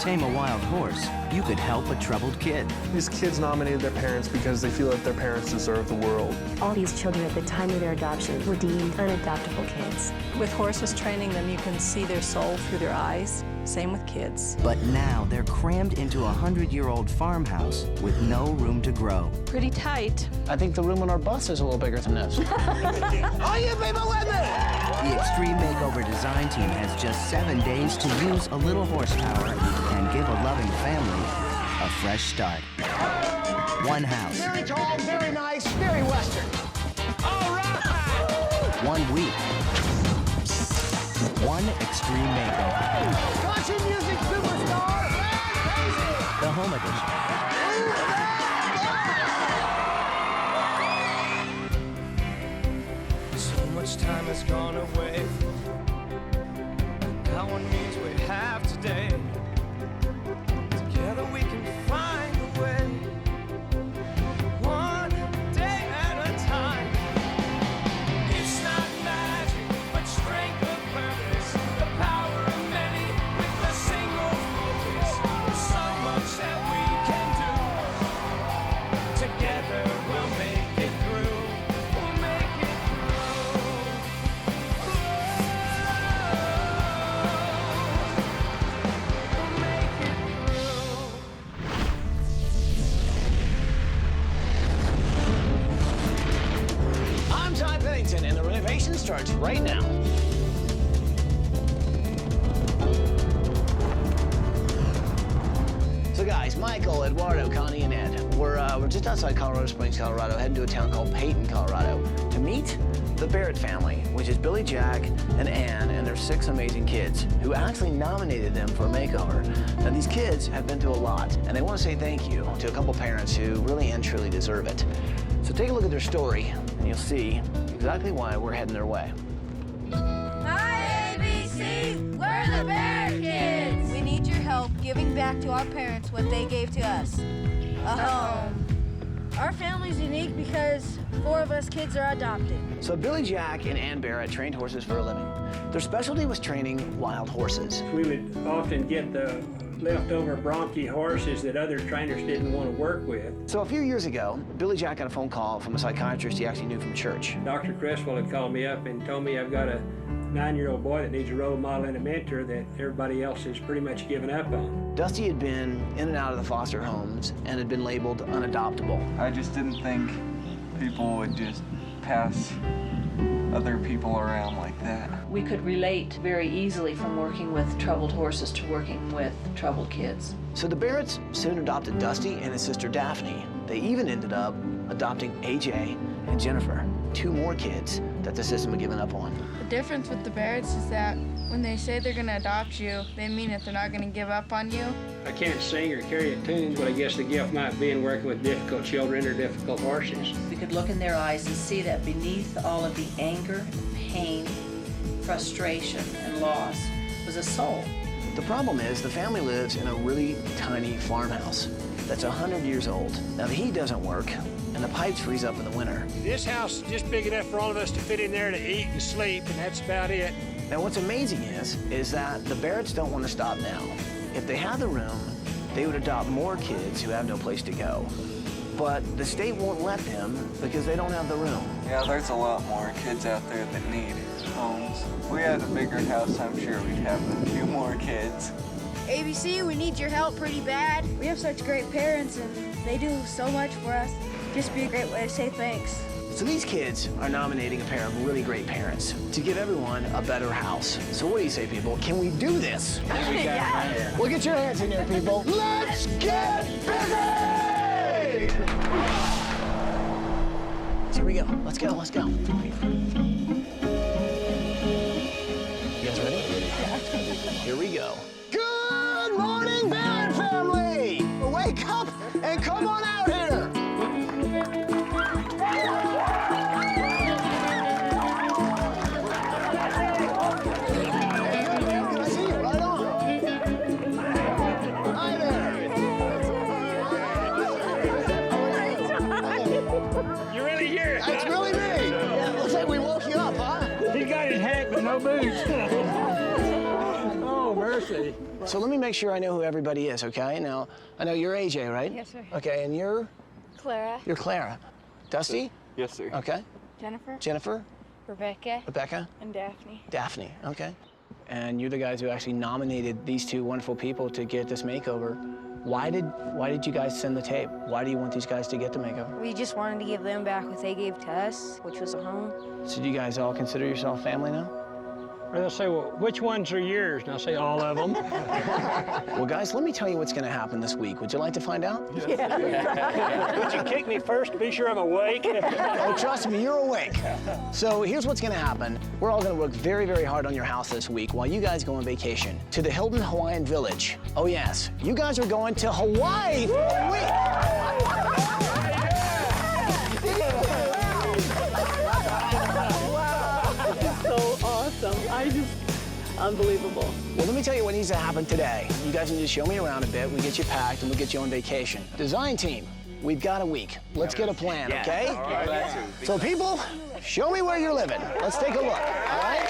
tame a wild horse, you could help a troubled kid. These kids nominated their parents because they feel that their parents deserve the world. All these children at the time of their adoption were deemed unadoptable kids. With horses training them, you can see their soul through their eyes. Same with kids. But now they're crammed into a 100-year-old farmhouse with no room to grow. Pretty tight. I think the room on our bus is a little bigger than this. Are you people with me? The Extreme Makeover design team has just 7 days to use a little horsepower and give a loving family a fresh start. One house. Very tall, very nice, very Western. All right! 1 week. One extreme makeover. Country music superstar, The home edition. So much time has gone away. That one means we have today. Together we can find a way. One day at a time. It's not magic, but strength of purpose. The power of many with a single focus. There's so much that we can do. Together we'll make it through. We'll make it I'm Todd Pennington, and the renovation starts right now. So guys, Michael, Eduardo, Connie, and Ed, we're just outside Colorado Springs, Colorado, heading to a town called Peyton, Colorado, to meet the Barrett family, which is Billy, Jack, and Anne, and their 6 amazing kids, who actually nominated them for a makeover. Now, these kids have been through a lot, and they want to say thank you to a couple parents who really and truly deserve it. So take a look at their story, and you'll see exactly why we're heading their way. Hi, ABC! We're the Barrett Kids! We need your help giving back to our parents what they gave to us. A home. Our family's unique because 4 of us kids are adopted. So Billy, Jack, and Anne Barrett trained horses for a living. Their specialty was training wild horses. We would often get the leftover bronchi horses that other trainers didn't want to work with. So a few years ago, Billy Jack got a phone call from a psychiatrist he actually knew from church. Dr. Creswell had called me up and told me I've got a 9-year-old boy that needs a role model and a mentor that everybody else has pretty much given up on. Dusty had been in and out of the foster homes and had been labeled unadoptable. I just didn't think people would just pass other people around like that. We could relate very easily from working with troubled horses to working with troubled kids. So the Barretts soon adopted Dusty and his sister Daphne. They even ended up adopting AJ and Jennifer, 2 more kids that the system had given up on. The difference with the Barretts is that when they say they're going to adopt you, they mean that they're not going to give up on you. I can't sing or carry a tune, but I guess the gift might be in working with difficult children or difficult horses. We could look in their eyes and see that beneath all of the anger, pain, frustration, and loss was a soul. The problem is the family lives in a really tiny farmhouse that's 100 years old. Now the heat doesn't work, and the pipes freeze up in the winter. This house is just big enough for all of us to fit in there to eat and sleep, and that's about it. Now what's amazing is that the Barretts don't want to stop now. If they had the room, they would adopt more kids who have no place to go. But the state won't let them because they don't have the room. Yeah, there's a lot more kids out there that need homes. If we had a bigger house, I'm sure we'd have a few more kids. ABC, we need your help pretty bad. We have such great parents, and they do so much for us. Just be a great way to say thanks. So these kids are nominating a pair of really great parents to give everyone a better house. So what do you say, people? Can we do this? Yeah. Well, get your hands in there, people. Let's get busy! So here we go. Let's go, let's go. You guys ready? Here we go. Good morning, Barrett family! Wake up and come on out here! I see you, right on. Hi there. You're really here, huh? It's really me. Yeah, looks like we woke you up, huh? He got his hat, but no boots. Oh, mercy. see. So let me make sure I know who everybody is, okay? Now, I know you're AJ, right? Yes, sir. Okay, and you're? Clara. You're Clara. Dusty? Yes, sir. Okay. Jennifer. Jennifer? Rebecca. Rebecca? And Daphne. Daphne, okay. And you're the guys who actually nominated these two wonderful people to get this makeover. Why did you guys send the tape? Why do you want these guys to get the makeover? We just wanted to give them back what they gave to us, which was a home. So do you guys all consider yourself family now? Or they'll say, well, which ones are yours? And I'll say, all of them. Well, guys, let me tell you what's going to happen this week. Would you like to find out? Yeah. Would you kick me first to be sure I'm awake? Oh, trust me, you're awake. So here's what's going to happen. We're all going to work very, very hard on your house this week while you guys go on vacation to the Hilton Hawaiian Village. Oh, yes. You guys are going to Hawaii for a week. So awesome. Unbelievable. Well, let me tell you what needs to happen today. You guys need to show me around a bit. We get you packed and we'll get you on vacation. Design team, we've got a week. Let's get a plan, okay? All right. So people, show me where you're living. Let's take a look, all right?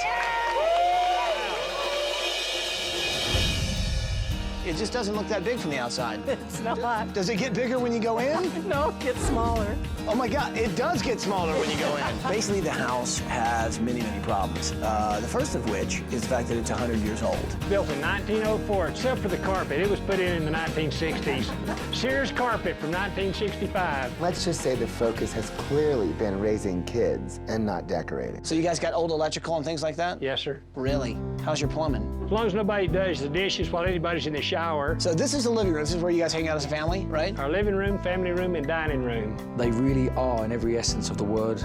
It just doesn't look that big from the outside. It's not. Does it get bigger when you go in? No, it gets smaller. Oh my God, it does get smaller when you go in. Basically, the house has many, many problems. The first of which is the fact that it's 100 years old. Built in 1904, except for the carpet. It was put in the 1960s. Sears carpet from 1965. Let's just say the focus has clearly been raising kids and not decorating. So you guys got old electrical and things like that? Yes, sir. Really? How's your plumbing? As long as nobody does the dishes while anybody's in the shower. So this is the living room. This is where you guys hang out as a family, right? Our living room, family room, and dining room. They really are, in every essence of the word,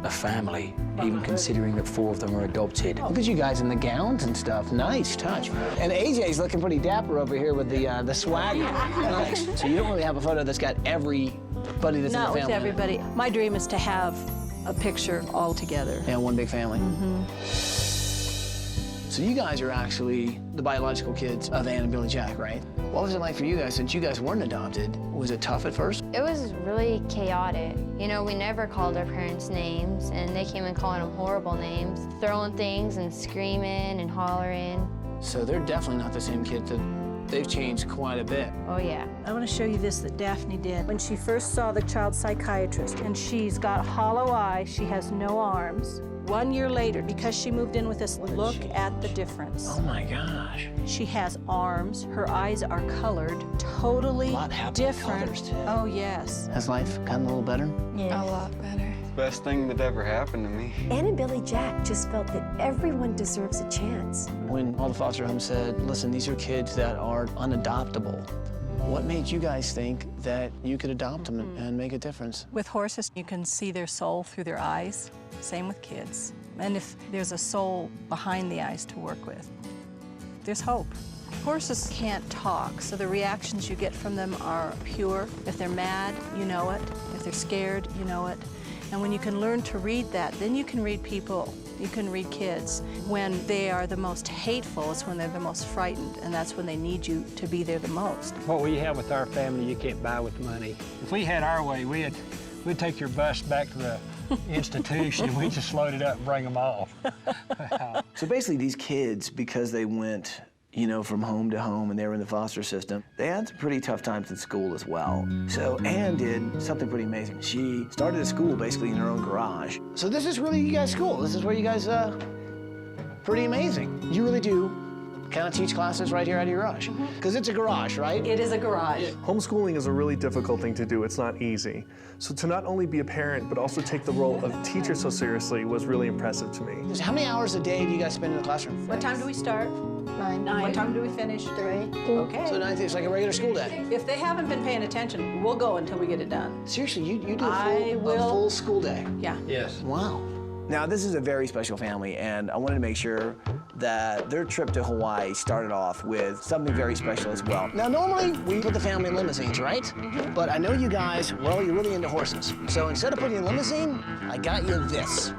a family, even considering that 4 of them are adopted. Look at you guys in the gowns and stuff. Nice touch. And AJ's looking pretty dapper over here with the swag. Nice. So you don't really have a photo that's got everybody that's in the Not family. with everybody. My dream is to have a picture all together. Yeah, one big family. So you guys are actually the biological kids of Anne and Billy Jack, right? What was it like for you guys since you guys weren't adopted? Was it tough at first? It was really chaotic. You know, we never called our parents names, and they came in calling them horrible names, throwing things and screaming and hollering. So they're definitely not the same kids. They've changed quite a bit. Oh, yeah. I want to show you this that Daphne did. When she first saw the child psychiatrist, and she's got hollow eyes, she has no arms. 1 year later, because she moved in with us, look at the difference. Oh my gosh. She has arms, her eyes are colored, totally different. Colors too. Oh, yes. Has life gotten a little better? Yeah. A lot better. Best thing that ever happened to me. Anne and Billy Jack just felt that everyone deserves a chance. When all the foster homes said, listen, these are kids that are unadoptable, what made you guys think that you could adopt them and make a difference? With horses, you can see their soul through their eyes. Same with kids. And if there's a soul behind the eyes to work with, there's hope. Horses can't talk, so the reactions you get from them are pure. If they're mad, you know it. If they're scared, you know it. And when you can learn to read that, then you can read people. You can read kids. When they are the most hateful is when they're the most frightened, and that's when they need you to be there the most. What we have with our family, you can't buy with money. If we had our way, we'd take your bus back to the institution. We'd just load it up and bring them off. So basically these kids, because they went, you know, from home to home and they were in the foster system, they had some pretty tough times in school as well. So Anne did something pretty amazing. She started a school basically in her own garage. So this is really you guys' school. This is where you guys, pretty amazing. You really do kind of teach classes right here out of your garage. Because it's a garage, right? It is a garage. Homeschooling is a really difficult thing to do. It's not easy. So to not only be a parent, but also take the role of teacher so seriously was really impressive to me. How many hours a day do you guys spend in the classroom? What time do we start? 9. What time do we finish? 3. Okay. So 9 it's like a regular school day. If they haven't been paying attention, we'll go until we get it done. Seriously, you do a full school day? Yeah. Yes. Wow. Now, this is a very special family, and I wanted to make sure that their trip to Hawaii started off with something very special as well. Now, normally, we put the family in limousines, right? But I know you guys, well, you're really into horses. So instead of putting in a limousine, I got you this.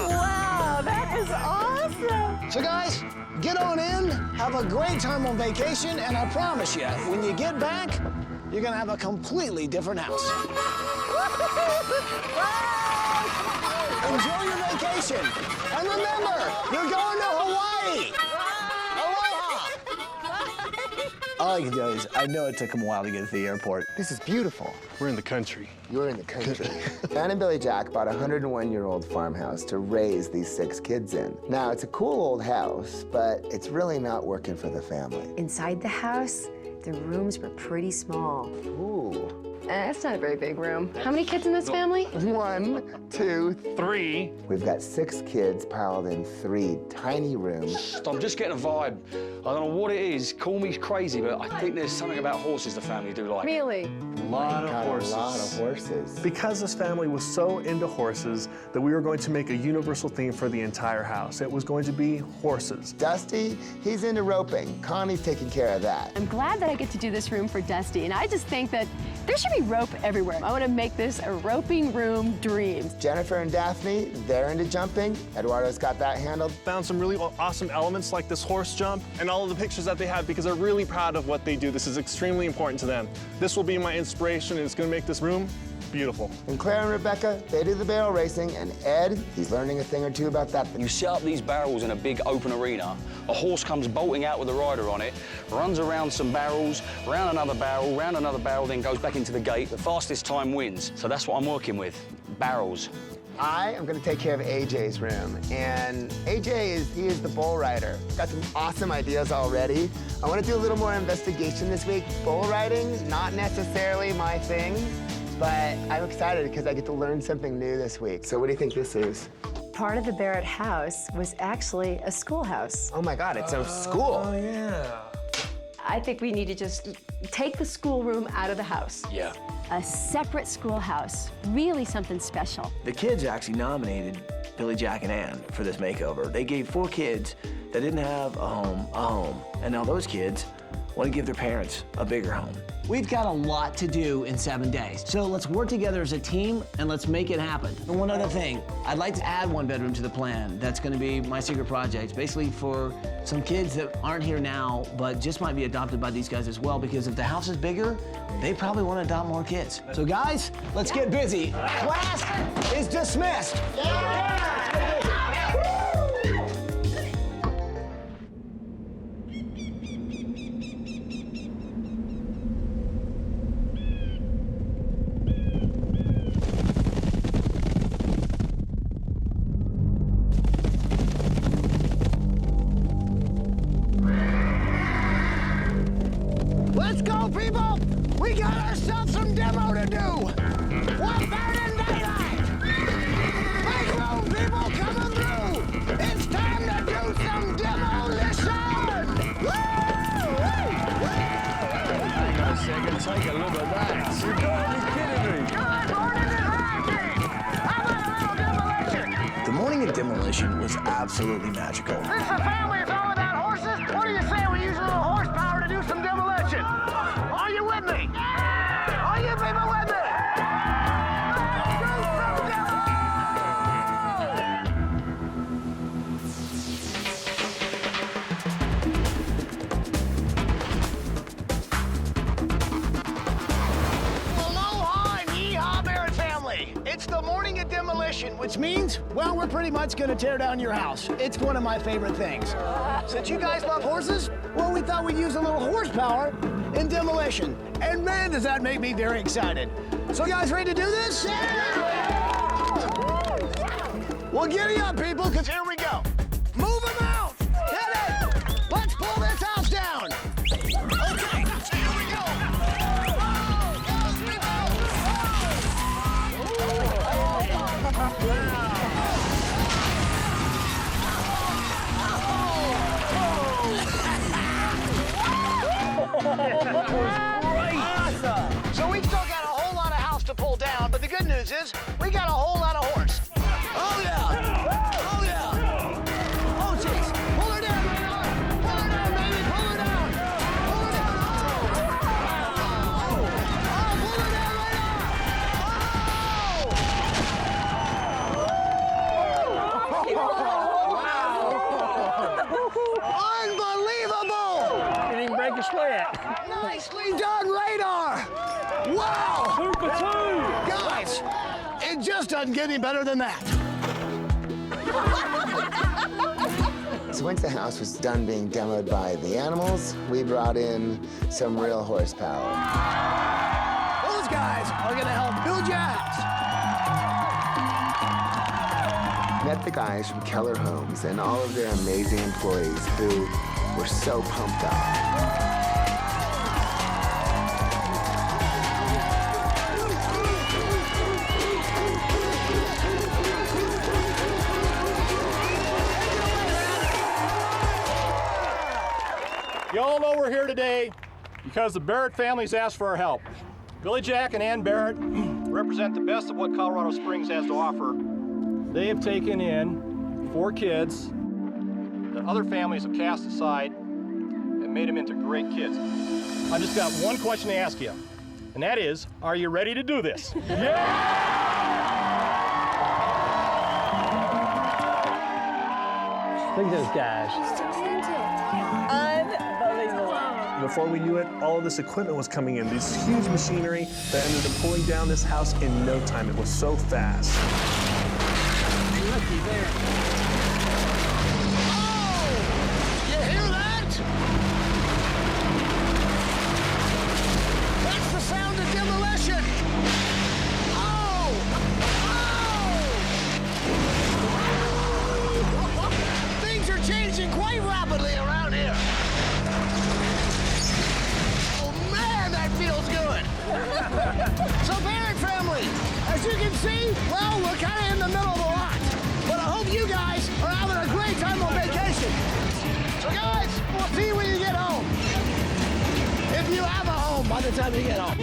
Wow, that is awesome. So guys, get on in, have a great time on vacation, and I promise you, when you get back, you're gonna have a completely different house. Enjoy your vacation. And remember, you're going to Hawaii. Aloha. All I can tell you is I know it took them a while to get to the airport. This is beautiful. We're in the country. You're in the country. Anne and Billy Jack bought a 101-year-old farmhouse to raise these 6 kids in. Now, it's a cool old house, but it's really not working for the family. Inside the house, the rooms were pretty small. Ooh. That's not a very big room. How many kids in this family? 1, 2, 3. We've got 6 kids piled in 3 tiny rooms. I'm just getting a vibe. I don't know what it is. Call me crazy, but I think there's something about horses the family do like. Really? A lot of horses. A lot of horses. Because this family was so into horses that we were going to make a universal theme for the entire house. It was going to be horses. Dusty, he's into roping. Connie's taking care of that. I'm glad that I get to do this room for Dusty, and I just think that there should be rope everywhere. I want to make this a roping room dreams. Jennifer and Daphne, they're into jumping. Eduardo's got that handled. Found some really awesome elements like this horse jump and all of the pictures that they have because they're really proud of what they do. This is extremely important to them. This will be my inspiration and it's going to make this room beautiful. And Claire and Rebecca, they do the barrel racing, and Ed, he's learning a thing or two about that. You set up these barrels in a big open arena. A horse comes bolting out with a rider on it, runs around some barrels, round another barrel, then goes back into the gate. The fastest time wins. So that's what I'm working with, barrels. I am going to take care of AJ's room, and AJ he is the bull rider. Got some awesome ideas already. I want to do a little more investigation this week. Bull riding, not necessarily my thing, but I'm excited because I get to learn something new this week. So what do you think this is? Part of the Barrett house was actually a schoolhouse. Oh my God, it's a school. Oh yeah. I think we need to just take the schoolroom out of the house. Yeah. A separate schoolhouse, really something special. The kids actually nominated Billy, Jack, and Anne for this makeover. They gave 4 kids that didn't have a home. And now those kids want to give their parents a bigger home. We've got a lot to do in 7 days. So let's work together as a team and let's make it happen. And one other thing, I'd like to add 1 bedroom to the plan. That's gonna be my secret project, basically for some kids that aren't here now, but just might be adopted by these guys as well, because if the house is bigger, they probably wanna adopt more kids. So guys, let's get busy. Class is dismissed. Let's go, people! We got ourselves some demo to do! What's better than daylight? Make room, people, coming through! It's time to do some demolition! Woo! Hang on a second, take a look at that. You gotta be kidding me. Good morning and rising! How about a little demolition? The morning of demolition was absolutely magical. This is a family, it's all about horses. What do you say we use a little horsepower to do some demolition? Are you with me? Are you people with me? Let's do some demo! Aloha and yeehaw, Barrett family. It's the morning of demolition, which means, well, we're pretty much gonna tear down your house. It's one of my favorite things. Since you guys love horses, well, we thought we'd use a little horsepower in demolition. And man, does that make me very excited. So you guys ready to do this? Yeah! Well, giddy up, people, because here we go. Move them out! Hit it! Let's pull this house down! Okay, so here we go! Awesome! So we've still got a whole lot of house to pull down, but the good news is we got a whole lot of horse. Oh yeah! Oh yeah! Oh jeez! Pull her down, Radar! Pull her down, baby! Pull her down! Pull her down! Oh! Oh! Pull her down, Radar! Unbelievable! You didn't break a sweat. Nicely done, Radar! Wow! Super two! Guys, it just doesn't get any better than that. So once the house was done being demoed by the animals, we brought in some real horsepower. Those guys are gonna help build your house. Met the guys from Keller Homes and all of their amazing employees who were so pumped up. You all know we're here today because the Barrett family's asked for our help. Billy, Jack, and Anne Barrett represent the best of what Colorado Springs has to offer. They have taken in 4 kids that other families have cast aside and made them into great kids. I've just got one question to ask you, and that is, are you ready to do this? Yeah! Look at those guys. Unbelievable. Before we knew it, all of this equipment was coming in, these huge machinery that ended up pulling down this house in no time. It was so fast. Looky there. Oh! You hear that? That's the sound of demolition. Oh! Oh! Things are changing quite rapidly around here. Oh man, that feels good. So Barrett family, as you can see, well, we're kind of in the middle of a lot. But I hope you guys are having a great time on vacation. So guys, we'll see you when you get home. If you have a home by the time you get home.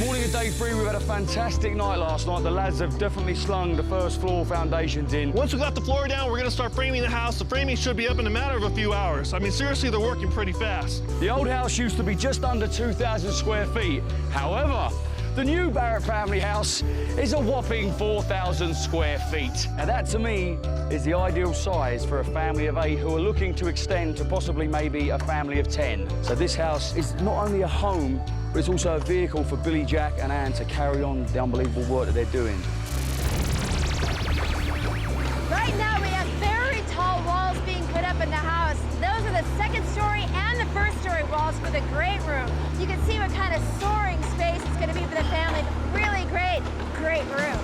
Morning of day 3, we've had a fantastic night last night. The lads have definitely slung the first floor foundations in. Once we got the floor down, we're gonna start framing the house. The framing should be up in a matter of a few hours. I mean, seriously, they're working pretty fast. The old house used to be just under 2,000 square feet. However, the new Barrett family house is a whopping 4,000 square feet. Now that, to me, is the ideal size for a family of 8 who are looking to extend to possibly maybe a family of 10. So this house is not only a home, but it's also a vehicle for Billy, Jack, and Anne to carry on the unbelievable work that they're doing. Right now we have very tall walls being put up in the house. Those are the second story and the first story walls for the great room. You can see what kind of soaring space it's going to be for the family. Really great, great room.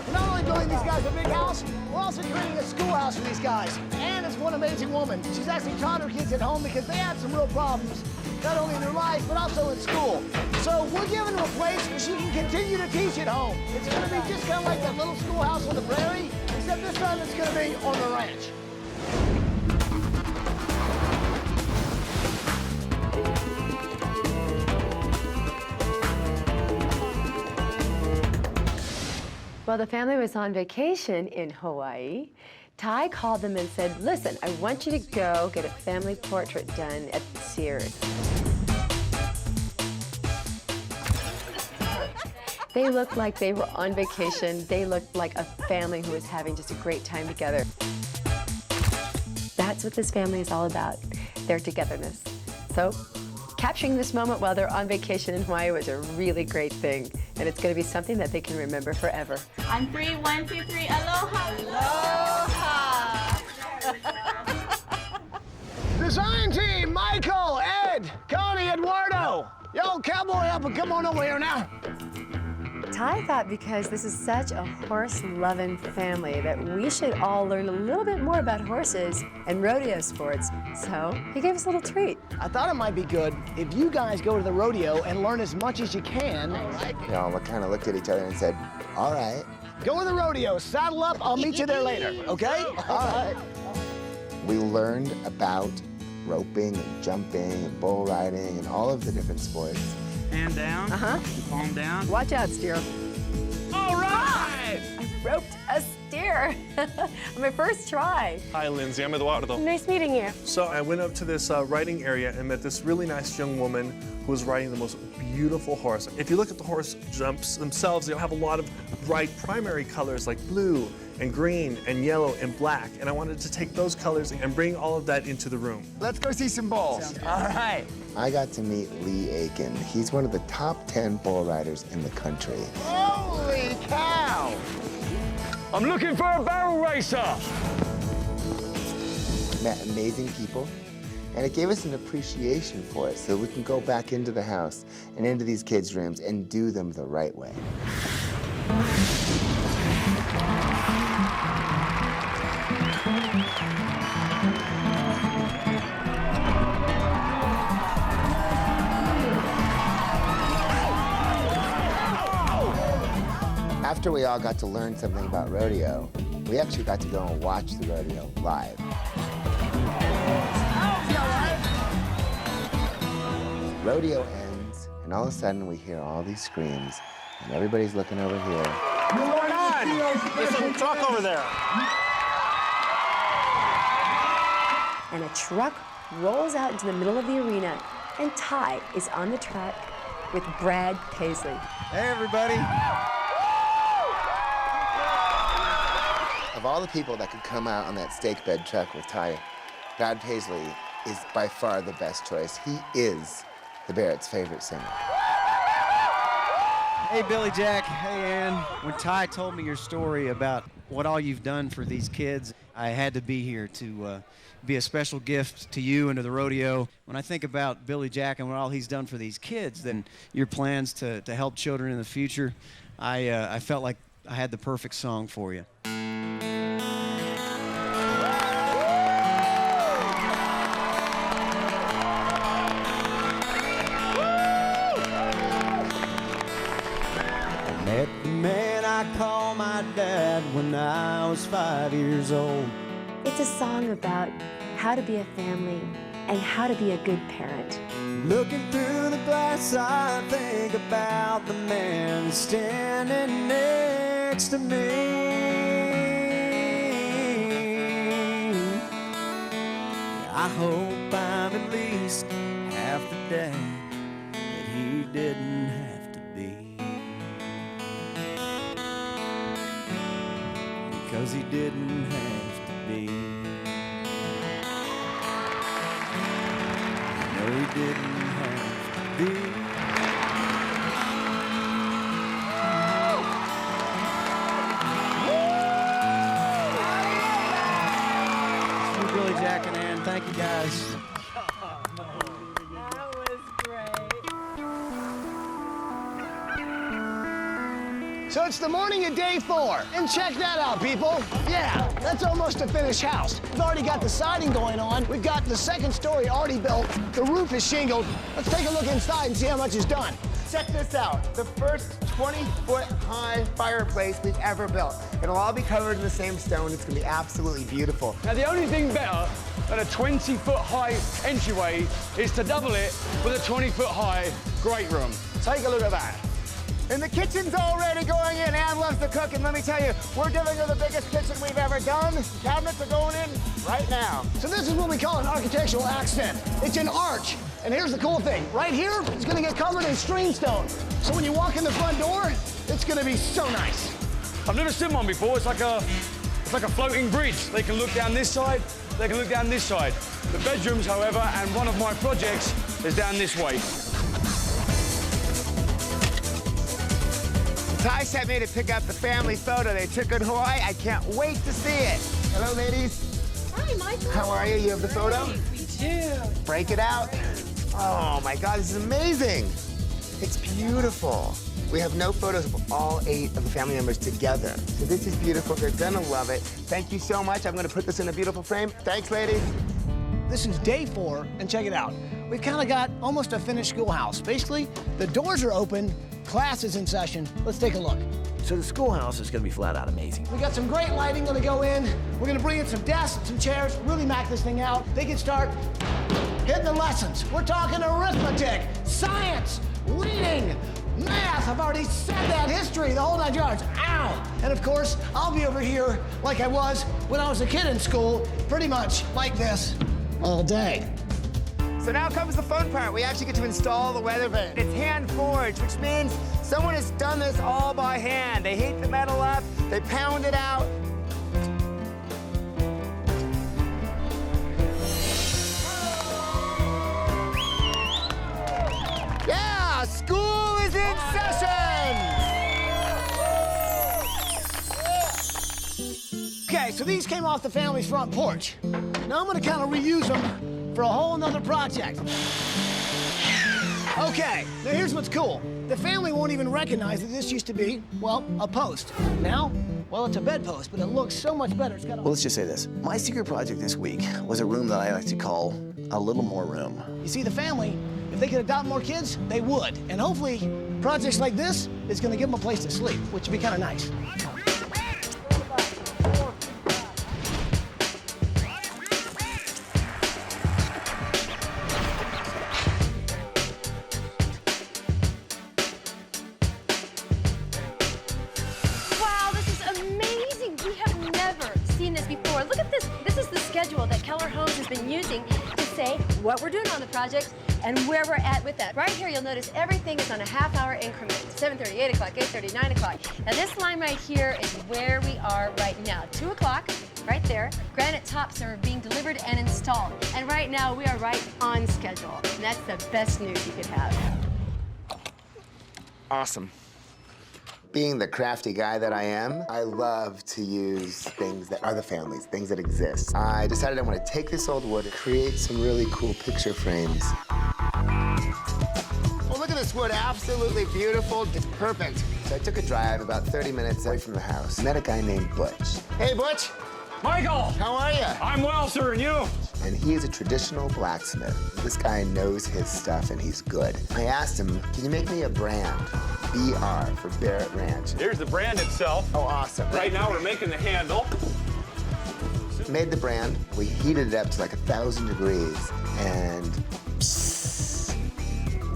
We're not only building these guys a big house, we're also creating a schoolhouse for these guys. Anne is one amazing woman. She's actually taught her kids at home because they had some real problems, not only in their lives, but also in school. So we're giving her a place where she can continue to teach at home. It's going to be just kind of like that little schoolhouse on the prairie, except this time it's going to be on the ranch. While the family was on vacation in Hawaii, Ty called them and said, listen, I want you to go get a family portrait done at Sears. They looked like they were on vacation. They looked like a family who was having just a great time together. That's what this family is all about, their togetherness. So, capturing this moment while they're on vacation in Hawaii was a really great thing, and it's going to be something that they can remember forever. On 3, 1, 2, 3, aloha! Aloha! Design team, Michael, Ed, Connie, Eduardo. Yo, cowboy up and come on over here now. Ty thought because this is such a horse-loving family that we should all learn a little bit more about horses and rodeo sports, so he gave us a little treat. I thought it might be good if you guys go to the rodeo and learn as much as you can. You know, we kind of looked at each other and said, all right. Go to the rodeo, saddle up, I'll meet you there later, okay? All right. We learned about roping and jumping and bull riding and all of the different sports. Hand down. Palm down. Watch out, steer. All right! I roped a steer on my first try. Hi, Lindsay. I'm Eduardo. Nice meeting you. So I went up to this riding area and met this really nice young woman who was riding the most beautiful horse. If you look at the horse jumps themselves, they have a lot of bright primary colors like blue and green and yellow and black, and I wanted to take those colors and bring all of that into the room. Let's go see some bulls. All right. I got to meet Lee Aiken. He's one of the top 10 bull riders in the country. Holy cow! I'm looking for a barrel racer. Met amazing people, and it gave us an appreciation for it so we can go back into the house and into these kids' rooms and do them the right way. After we all got to learn something about rodeo, we actually got to go and watch the rodeo live. Rodeo ends, and all of a sudden we hear all these screams, and everybody's looking over here. What's going on? There's some truck over there. And a truck rolls out into the middle of the arena, and Ty is on the track with Brad Paisley. Hey, everybody. Of all the people that could come out on that stake bed truck with Ty, Brad Paisley is by far the best choice. He is the Barrett's favorite singer. Hey, Billy Jack. Hey, Ann. When Ty told me your story about what all you've done for these kids, I had to be here to be a special gift to you and to the rodeo. When I think about Billy Jack and what all he's done for these kids, then your plans to help children in the future, I felt like I had the perfect song for you. Met the man I call my dad when I was 5 years old. It's a song about how to be a family and how to be a good parent. Looking through the glass, I think about the man standing next to me. I hope I'm at least half the dad that he didn't have to be. Because he didn't have to be. No, he didn't have to be. It's Billy, Jack, and Ann. Thank you, guys. That was great. So it's the morning of day 4. And check that out, people. Yeah, that's almost a finished house. We've already got the siding going on. We've got the second story already built. The roof is shingled. Let's take a look inside and see how much is done. Check this out. The first 20-foot high fireplace we've ever built. It'll all be covered in the same stone. It's gonna be absolutely beautiful. Now, the only thing better than a 20-foot high entryway is to double it with a 20-foot high great room. Take a look at that. And the kitchen's already going in. Ann loves to cook, and let me tell you, we're giving her the biggest kitchen we've ever done. Cabinets are going in right now. So this is what we call an architectural accent. It's an arch. And here's the cool thing. Right here, it's gonna get covered in stream stone. So when you walk in the front door, it's gonna be so nice. I've never seen one before. It's like a floating bridge. They can look down this side, they can look down this side. The bedrooms, however, and one of my projects is down this way. Ty sent me to pick up the family photo they took in Hawaii. I can't wait to see it. Hello, ladies. Hi, Michael. How are you? You have the photo? We do. Break it out. Oh my God, this is amazing. It's beautiful. We have no photos of all 8 of the family members together. So this is beautiful. They're gonna love it. Thank you so much. I'm gonna put this in a beautiful frame. Thanks, ladies. This is day 4, and check it out. We've kind of got almost a finished schoolhouse. Basically, the doors are open, class is in session. Let's take a look. So the schoolhouse is gonna be flat out amazing. We got some great lighting gonna go in. We're gonna bring in some desks, some chairs, really knock this thing out. They can start hitting the lessons. We're talking arithmetic, science, reading, math. I've already said that, history, the whole 9 yards. Ow! And of course, I'll be over here like I was when I was a kid in school, pretty much like this all day. So now comes the fun part. We actually get to install the weather vane. It's hand forged, which means someone has done this all by hand. They heat the metal up, they pound it out, right, so these came off the family's front porch. Now I'm gonna kind of reuse them for a whole nother project. Okay, now here's what's cool. The family won't even recognize that this used to be, well, a post. Now, well, it's a bedpost, but it looks so much better. It's got Well, let's just say this. My secret project this week was a room that I like to call a little more room. You see, the family, if they could adopt more kids, they would. And hopefully, projects like this is gonna give them a place to sleep, which would be kind of nice. Wow, this is amazing. We have never seen this before. Look at this. This is the schedule that Keller Homes has been using to say what we're doing on the project and where we're at with that. Right here, you'll notice everything is on a half-hour increment. 7:30, 8 o'clock, 8:30, 9 o'clock. Now, this line right here is where we are right now. 2 o'clock, right there. Granite tops are being delivered and installed. And right now, we are right on schedule. And that's the best news you could have. Awesome. Being the crafty guy that I am, I love to use things that are the family's, things that exist. I decided I want to take this old wood and create some really cool picture frames. Well, look at this wood, absolutely beautiful. It's perfect. So I took a drive about 30 minutes away from the house. Met a guy named Butch. Hey, Butch. Michael! How are you? I'm well, sir, and you? And he is a traditional blacksmith. This guy knows his stuff and he's good. I asked him, can you make me a brand? BR for Barrett Ranch. Here's the brand itself. Oh, awesome. Right now we're making the handle. Made the brand. We heated it up to like 1,000 degrees and psst,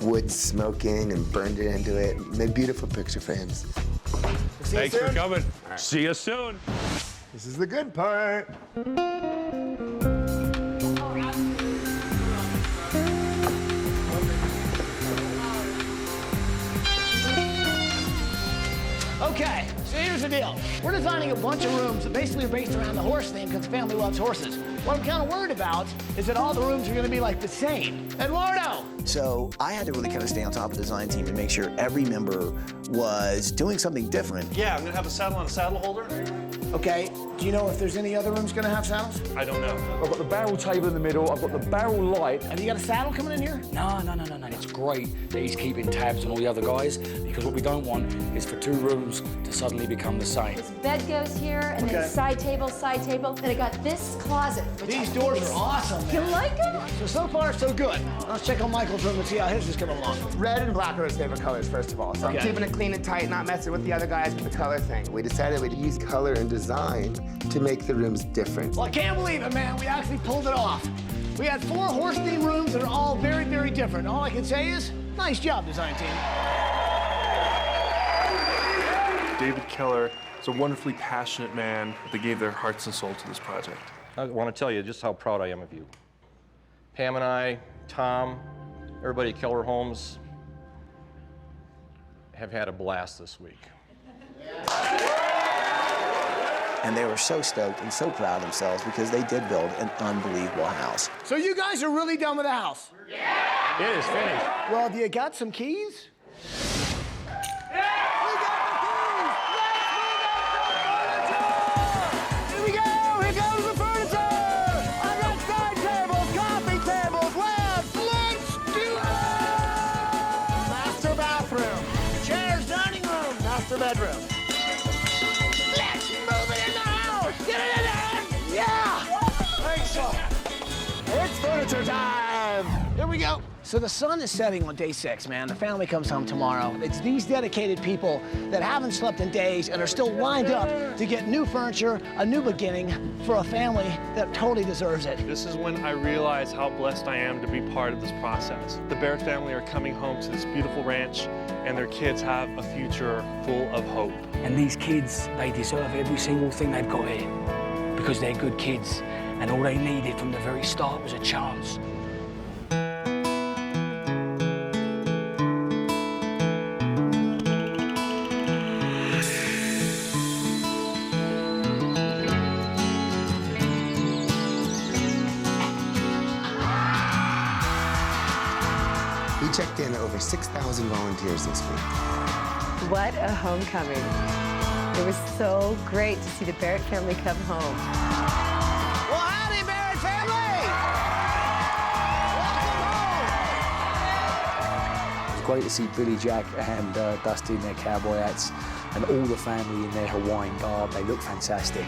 wood smoking and burned it into it. Made beautiful picture frames. Thanks for coming. See you soon. This is the good part. Okay, so here's the deal. We're designing a bunch of rooms that basically are based around the horse theme because the family loves horses. What I'm kind of worried about is that all the rooms are going to be like the same. Eduardo! So I had to really kind of stay on top of the design team and make sure every member was doing something different. Yeah, I'm gonna have a saddle and a saddle holder. Okay, do you know if there's any other rooms going to have saddles? I don't know. I've got the barrel table in the middle, I've got the barrel light. Have you got a saddle coming in here? No. It's great that he's keeping tabs on all the other guys because what we don't want is for two rooms to suddenly become the same. This bed goes here, and then side table, and I got this closet. These doors are awesome, man. You like them? So far, so good. Let's check on Michael's room and see how his is coming along. Red and black are his favorite colors, first of all. So I'm keeping it clean and tight, not messing with the other guys with the color thing. We decided we'd use color and design to make the rooms different. Well, I can't believe it, man. We actually pulled it off. We had 4 horse-themed rooms that are all very, very different. All I can say is, nice job, design team. David Keller is a wonderfully passionate man that gave their hearts and soul to this project. I want to tell you just how proud I am of you. Pam and I, Tom, everybody at Keller Homes have had a blast this week. And they were so stoked and so proud of themselves because they did build an unbelievable house. So you guys are really done with the house? Yeah! It is finished. Well, have you got some keys? Bedroom. Let's move it in the house! Get it in there! Yeah! Thanks, so. It's furniture time! Here we go. So the sun is setting on day 6, man. The family comes home tomorrow. It's these dedicated people that haven't slept in days and are still lined up to get new furniture, a new beginning for a family that totally deserves it. This is when I realize how blessed I am to be part of this process. The Barrett family are coming home to this beautiful ranch, and their kids have a future full of hope. And these kids, they deserve every single thing they've got here because they're good kids. And all they needed from the very start was a chance. We checked in over 6,000 volunteers this week. What a homecoming. It was so great to see the Barrett family come home. Well, howdy, Barrett family! It's great to see Billy, Jack, and Dusty in their cowboy hats, and all the family in their Hawaiian garb. They look fantastic.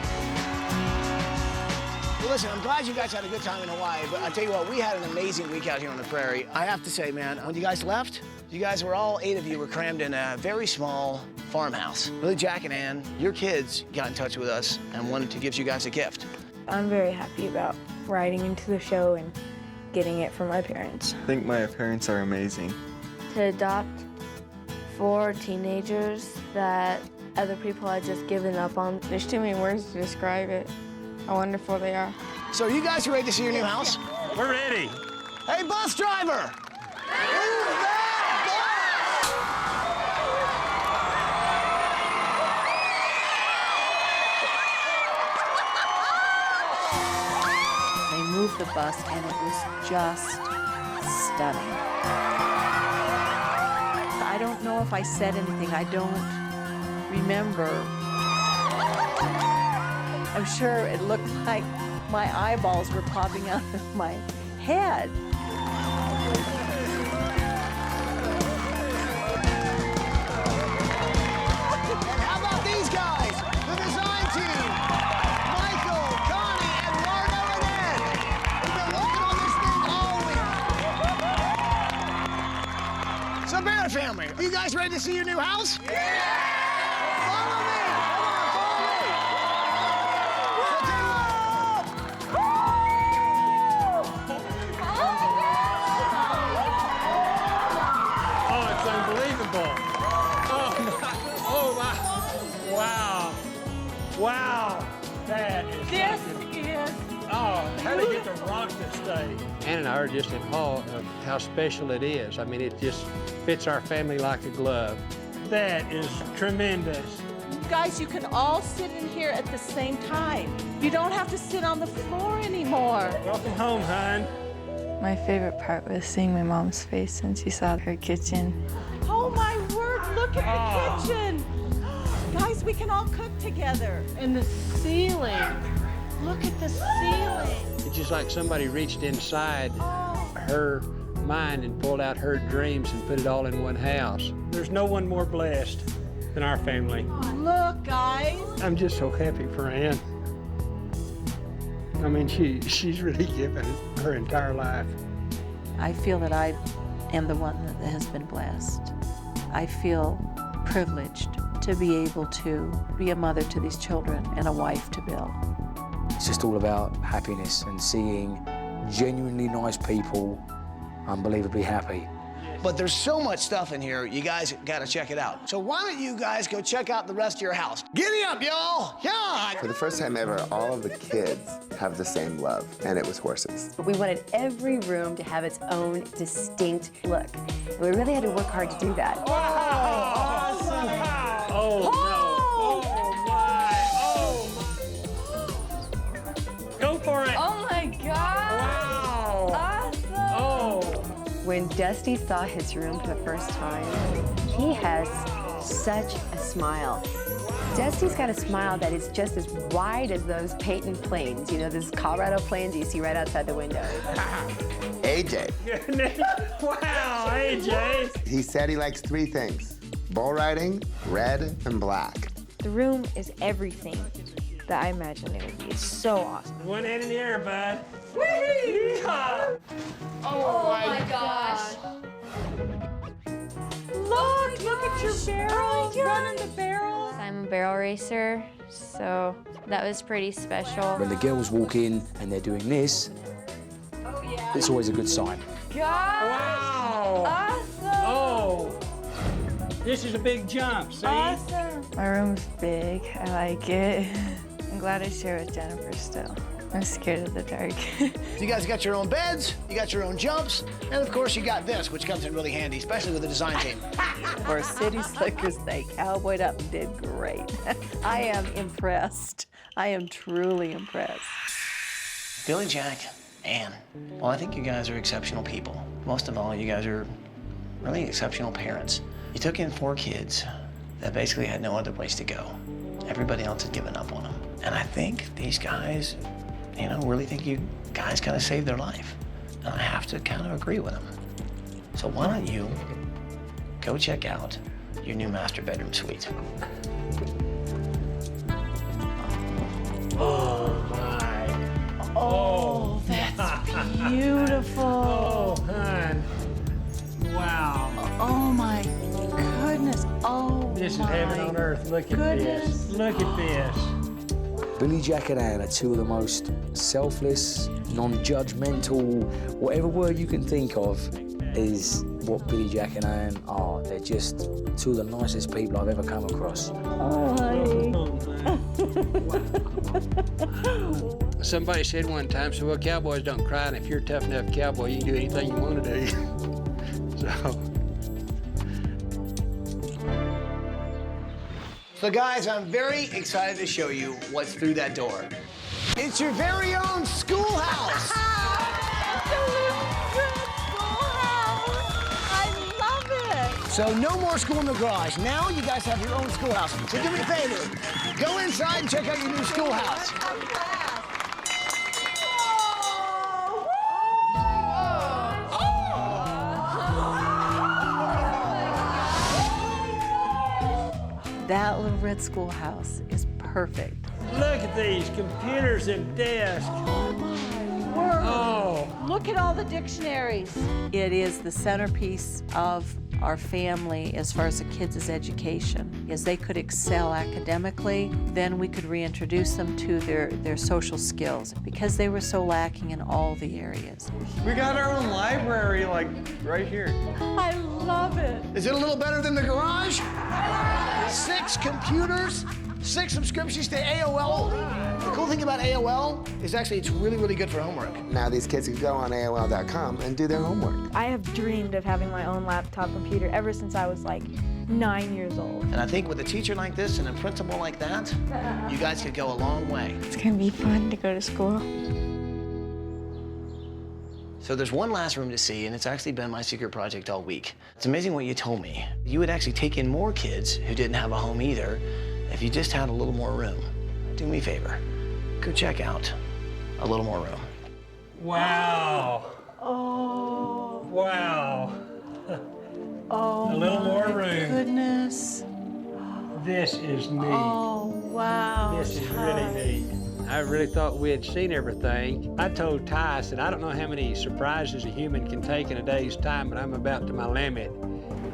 Well, listen, I'm glad you guys had a good time in Hawaii, but I'll tell you what, we had an amazing week out here on the prairie. I have to say, man, when you guys left, you guys were all 8 of you were crammed in a very small farmhouse. Really, Jack and Anne, your kids got in touch with us and wanted to give you guys a gift. I'm very happy about writing into the show and getting it from my parents. I think my parents are amazing. To adopt 4 teenagers that other people had just given up on. There's too many words to describe it, how wonderful they are. So are you guys ready to see your new house? We're ready. Hey, bus driver! Move that They moved the bus, and it was just stunning. I don't know if I said anything. I don't remember. I'm sure it looked like my eyeballs were popping out of my head. And how about these guys? The design team. Michael, Connie, Eduardo, and Ed. We've been working on this thing all week. So, Barrett family, are you guys ready to see your new house? Yeah! Follow me! Come on, follow me! Oh, it's unbelievable. Oh, my. Wow. Wow. That is Oh, how did they get the rock to stay? Ann and I are just in awe of how special it is. I mean, it just fits our family like a glove. That is tremendous. Guys, you can all sit in here at the same time. You don't have to sit on the floor anymore. Welcome home, hon. My favorite part was seeing my mom's face when she saw her kitchen. Oh my word, look at the kitchen. Guys, we can all cook together. And the ceiling. Look at the ceiling. It's just like somebody reached inside her mind and pulled out her dreams and put it all in one house. There's no one more blessed than our family. Look, guys. I'm just so happy for Ann. I mean, she's really given her entire life. I feel that I am the one that has been blessed. I feel privileged to be able to be a mother to these children and a wife to Bill. It's just all about happiness and seeing genuinely nice people unbelievably happy. But there's so much stuff in here, you guys gotta check it out. So why don't you guys go check out the rest of your house? Giddy up, y'all! Yeah! For the first time ever, all of the kids have the same love, and it was horses. We wanted every room to have its own distinct look. And we really had to work hard to do that. Wow! Awesome! Oh, no. Go for it! Oh my God! Wow! Awesome! Oh! When Dusty saw his room for the first time, he has such a smile. Dusty's got a smile that is just as wide as those Peyton plains, you know, those Colorado plains you see right outside the window. AJ. Wow, AJ! He said he likes 3 things: bull riding, red, and black. The room is everything that I imagined it would be. It's so awesome. One hand in the air, bud. Whee! Oh my gosh. Look at your barrels, running the barrels. I'm a barrel racer, so that was pretty special. When the girls walk in and they're doing this, it's always a good sign. Wow! Awesome! Oh! This is a big jump, see? Awesome! My room's big. I like it. I'm glad I share with Jennifer still. I'm scared of the dark. You guys got your own beds, you got your own jumps, and of course you got this, which comes in really handy, especially with the design team. For City Slickers, they cowboyed up and did great. I am impressed. I am truly impressed. Billy, Jack, Anne, well, I think you guys are exceptional people. Most of all, you guys are really exceptional parents. You took in 4 kids that basically had no other place to go. everybody else had given up on them. And I think these guys, you know, really think you guys kind of saved their life. And I have to kind of agree with them. So why don't you go check out your new master bedroom suite. Oh, my. Oh, that's beautiful. Oh, hon. Wow. Oh, my goodness. Oh, This is heaven on earth. Look at goodness. this. Look at this. Billy, Jack and Anne are two of the most selfless, non-judgmental, whatever word you can think of is what Billy, Jack and Anne are. They're just two of the nicest people I've ever come across. Oh, honey. Somebody said one time, so well, cowboys don't cry, and if you're a tough enough cowboy, you can do anything you want to do. So guys, I'm very excited to show you what's through that door. It's your very own schoolhouse. I love it. So no more school in the garage. Now you guys have your own schoolhouse. So do me a favor, go inside and check out your new schoolhouse. That little red schoolhouse is perfect. Look at these computers and desks. Oh. Look at all the dictionaries. It is the centerpiece of our family as far as the kids' education. As they could excel academically, then we could reintroduce them to their social skills because they were so lacking in all the areas. We got our own library, like, right here. I love it. Is it a little better than the garage? 6 computers, 6 subscriptions to AOL. The cool thing about AOL is actually it's really, really good for homework. Now these kids can go on AOL.com and do their homework. I have dreamed of having my own laptop computer ever since I was like 9 years old. And I think with a teacher like this and a principal like that, you guys could go a long way. It's gonna be fun to go to school. So there's one last room to see, and it's actually been my secret project all week. It's amazing what you told me. You would actually take in more kids who didn't have a home either if you just had a little more room. Do me a favor, go check out a little more room. Wow. Oh. Wow. Oh, a little more my room. Goodness. This is neat. Oh, wow. This is really neat. I really thought we had seen everything. I told Ty, I said, I don't know how many surprises a human can take in a day's time, but I'm about to my limit.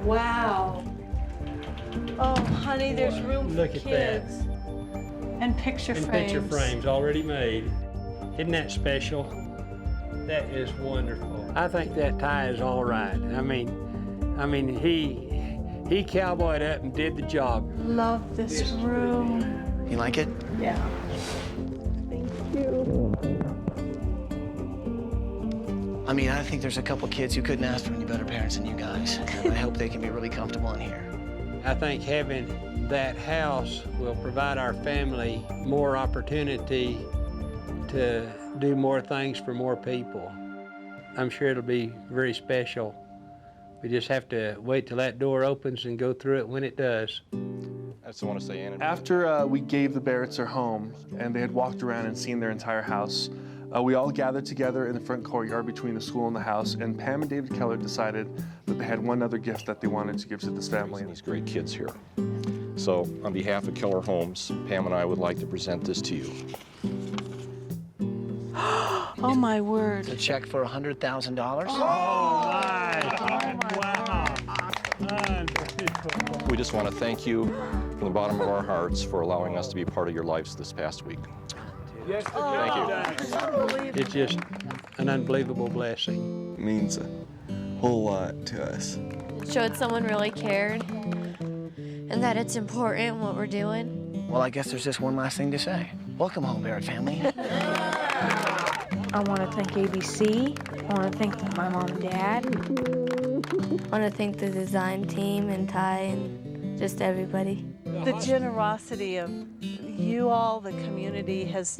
Wow. Oh, honey, there's room for Look at kids. that. And picture And frames. picture frames already made. Isn't that special? That is wonderful. I think that Ty is all right. I mean, he cowboyed up and did the job. Love this room. You like it? Yeah. Thank you. I mean, I think there's a couple kids who couldn't ask for any better parents than you guys. And I hope they can be really comfortable in here. I think having that house will provide our family more opportunity to do more things for more people. I'm sure it'll be very special. We just have to wait till that door opens and go through it when it does. I just want to say, Anne. After we gave the Barretts their home and they had walked around and seen their entire house, we all gathered together in the front courtyard between the school and the house, and Pam and David Keller decided that they had one other gift that they wanted to give to this family. These great kids here. So, on behalf of Keller Homes, Pam and I would like to present this to you. Oh, my word. A check for $100,000. Wow. We just want to thank you from the bottom of our hearts for allowing us to be part of your lives this past week. Yes, thank you. It's just an unbelievable blessing. It means a whole lot to us. Showed someone really cared and that it's important what we're doing. Well, I guess there's just one last thing to say. Welcome home, Barrett family. I want to thank ABC. I want to thank my mom and dad. I want to thank the design team and Ty and just everybody. The generosity of you all, the community, has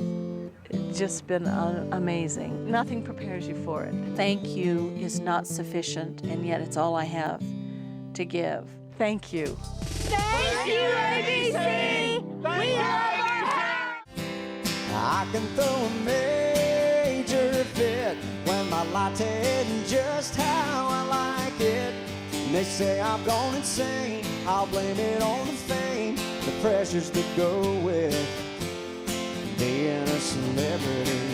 just been amazing. Nothing prepares you for it. Thank you is not sufficient, and yet it's all I have to give. Thank you. Thank you, ABC! I can throw a major fit when my latte isn't just how I like it. And they say I've gone insane, I'll blame it on the fame, the pressures that go with being a celebrity.